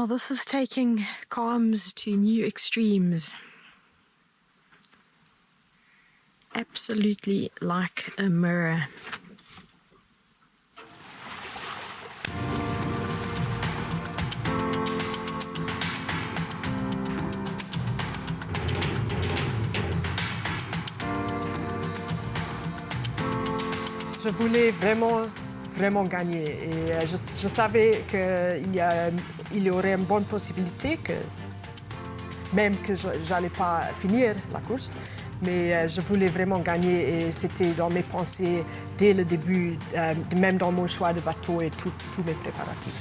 Well, this is taking calms to new extremes. Absolutely like a mirror. Je voulais vraiment gagner. Et je savais qu'il y aurait une bonne possibilité que, même que je n'allais pas finir la course, mais je voulais vraiment gagner et c'était dans mes pensées dès le début, même dans mon choix de bateau et tous mes préparatifs.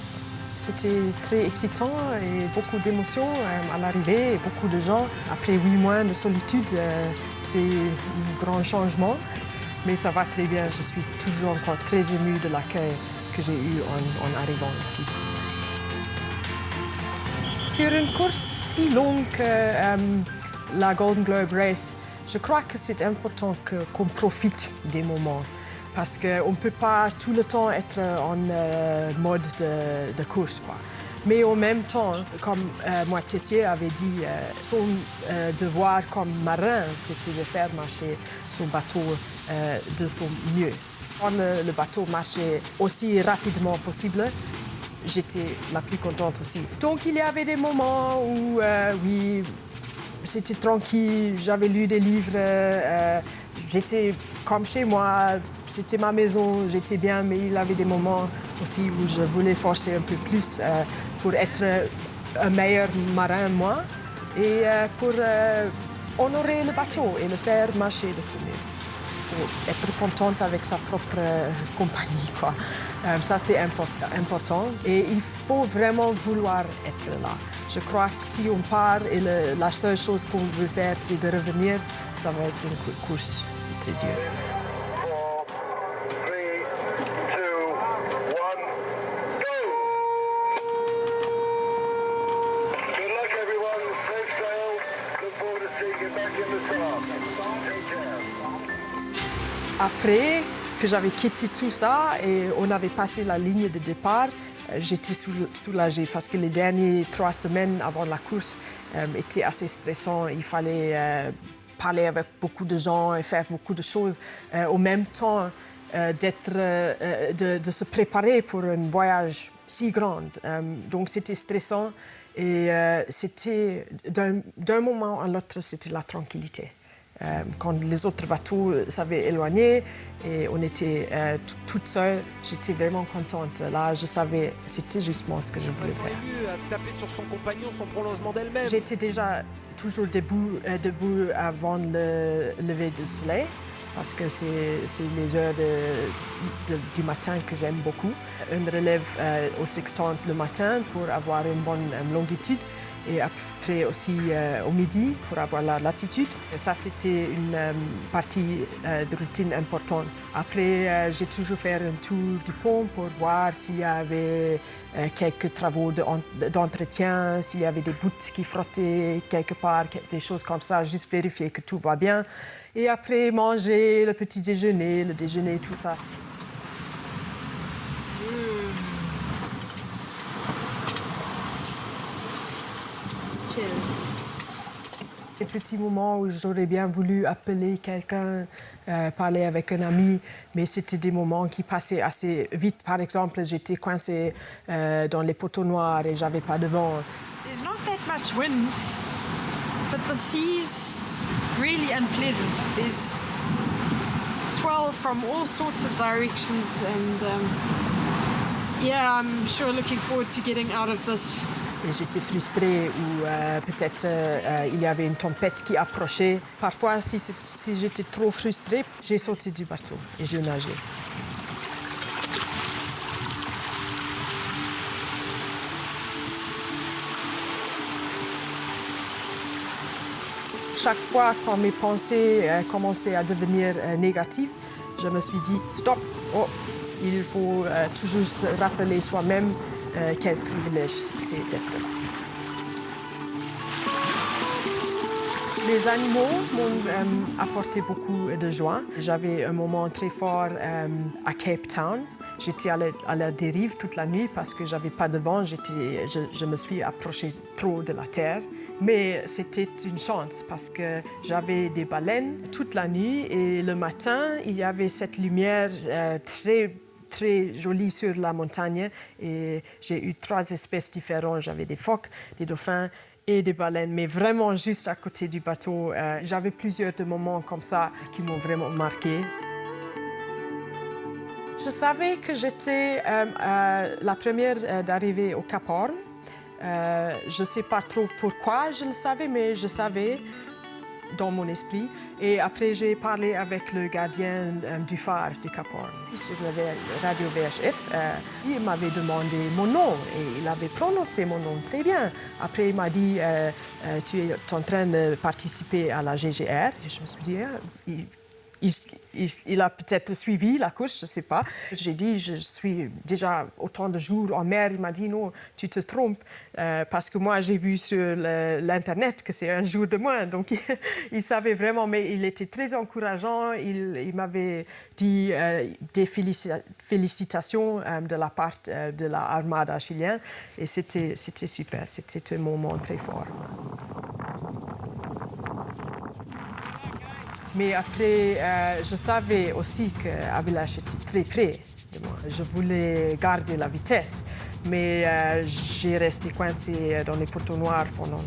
C'était très excitant et beaucoup d'émotions à l'arrivée et beaucoup de gens. Après 8 mois de solitude, c'est un grand changement. Mais ça va très bien, je suis toujours encore très émue de l'accueil que j'ai eu en arrivant ici. Sur une course si longue que la Golden Globe Race, je crois que c'est important qu'on profite des moments. Parce qu'on ne peut pas tout le temps être en mode de course, quoi. Mais en même temps, comme moi, Tessier avait dit, son devoir comme marin, c'était de faire marcher son bateau de son mieux. Quand le bateau marchait aussi rapidement possible, j'étais la plus contente aussi. Donc il y avait des moments où, oui, c'était tranquille, j'avais lu des livres, j'étais comme chez moi, c'était ma maison, j'étais bien, mais il y avait des moments aussi où je voulais forcer un peu plus pour être un meilleur marin, moi, et pour honorer le bateau et le faire marcher de son mieux. Il faut être contente avec sa propre compagnie, quoi. Ça, c'est important. Et il faut vraiment vouloir être là. Je crois que si on part et la seule chose qu'on veut faire, c'est de revenir, ça va être une course très dure. Après que j'avais quitté tout ça et on avait passé la ligne de départ, j'étais soulagée parce que les dernières 3 semaines avant la course étaient assez stressantes. Il fallait parler avec beaucoup de gens et faire beaucoup de choses. Au même temps, de se préparer pour un voyage si grand. Donc c'était stressant et c'était d'un moment à l'autre, c'était la tranquillité. Quand les autres bateaux s'avaient éloigné et on était toute seule, j'étais vraiment contente. Là, je savais, c'était justement ce que je voulais faire. Taper sur son compagnon, son prolongement d'elle-même. J'étais déjà toujours debout avant le lever du soleil, parce que c'est les heures du matin que j'aime beaucoup. On relève au sextant le matin pour avoir une bonne longitude. Et après aussi au midi pour avoir la latitude. Ça, c'était une partie de routine importante. Après, j'ai toujours fait un tour du pont pour voir s'il y avait quelques travaux d'entretien, s'il y avait des bouts qui frottaient quelque part, des choses comme ça, juste vérifier que tout va bien. Et après, manger le petit déjeuner, le déjeuner, tout ça. Des petits moments où j'aurais bien voulu appeler quelqu'un, parler avec un ami, mais c'était des moments qui passaient assez vite. Par exemple, j'étais coincée dans les poteaux noirs et j'avais pas de vent. There's not that much wind, but the sea's really unpleasant. There's swell from all sorts of directions and yeah, I'm sure looking forward to getting out of this. Et j'étais frustrée ou peut-être il y avait une tempête qui approchait. Parfois, si j'étais trop frustrée, j'ai sauté du bateau et j'ai nagé. Chaque fois quand mes pensées commençaient à devenir négatives, je me suis dit « Stop !» Il faut toujours se rappeler soi-même quel privilège c'est d'être là. Les animaux m'ont apporté beaucoup de joie. J'avais un moment très fort à Cape Town. J'étais à la dérive toute la nuit parce que j'avais pas de vent. Je me suis approchée trop de la terre. Mais c'était une chance parce que j'avais des baleines toute la nuit et le matin, il y avait cette lumière très jolie sur la montagne et j'ai eu 3 espèces différentes. J'avais des phoques, des dauphins et des baleines, mais vraiment juste à côté du bateau. J'avais plusieurs de moments comme ça qui m'ont vraiment marqué. Je savais que j'étais la première d'arriver au Cap Horn. Je ne sais pas trop pourquoi je le savais, mais je savais dans mon esprit. Et après, j'ai parlé avec le gardien du phare du Cap Horn. Sur la radio VHF, il m'avait demandé mon nom et il avait prononcé mon nom très bien. Après, il m'a dit tu es en train de participer à la GGR. Et je me suis dit il a peut-être suivi la course, je ne sais pas. J'ai dit, je suis déjà autant de jours en mer. Il m'a dit, non, tu te trompes, parce que moi, j'ai vu sur l'Internet que c'est un jour de moins. Donc, il savait vraiment, mais il était très encourageant. Il m'avait dit des félicitations de la part de l'Armada chilienne. Et c'était super, c'était un moment très fort. Mais après, je savais aussi qu'Abilash était très près de moi. Je voulais garder la vitesse, mais j'ai resté coincé dans les poteaux noirs pendant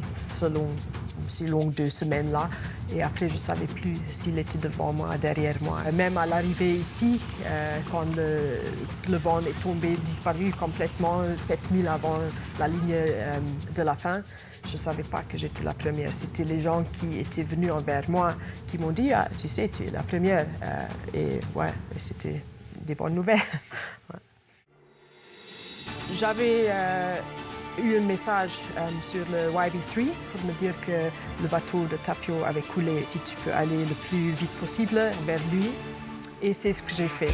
ces longues 2 semaines-là. Et après, je ne savais plus s'il était devant moi, derrière moi. Même à l'arrivée ici, quand le vent est tombé, disparu complètement, 7000 avant la ligne de la fin, je ne savais pas que j'étais la première. C'était les gens qui étaient venus envers moi qui m'ont dit « Ah, tu sais, tu es la première. » Et c'était des bonnes nouvelles. Ouais. J'avais eu un message sur le YB3 pour me dire que le bateau de Tapio avait coulé. Si tu peux aller le plus vite possible vers lui. Et c'est ce que j'ai fait.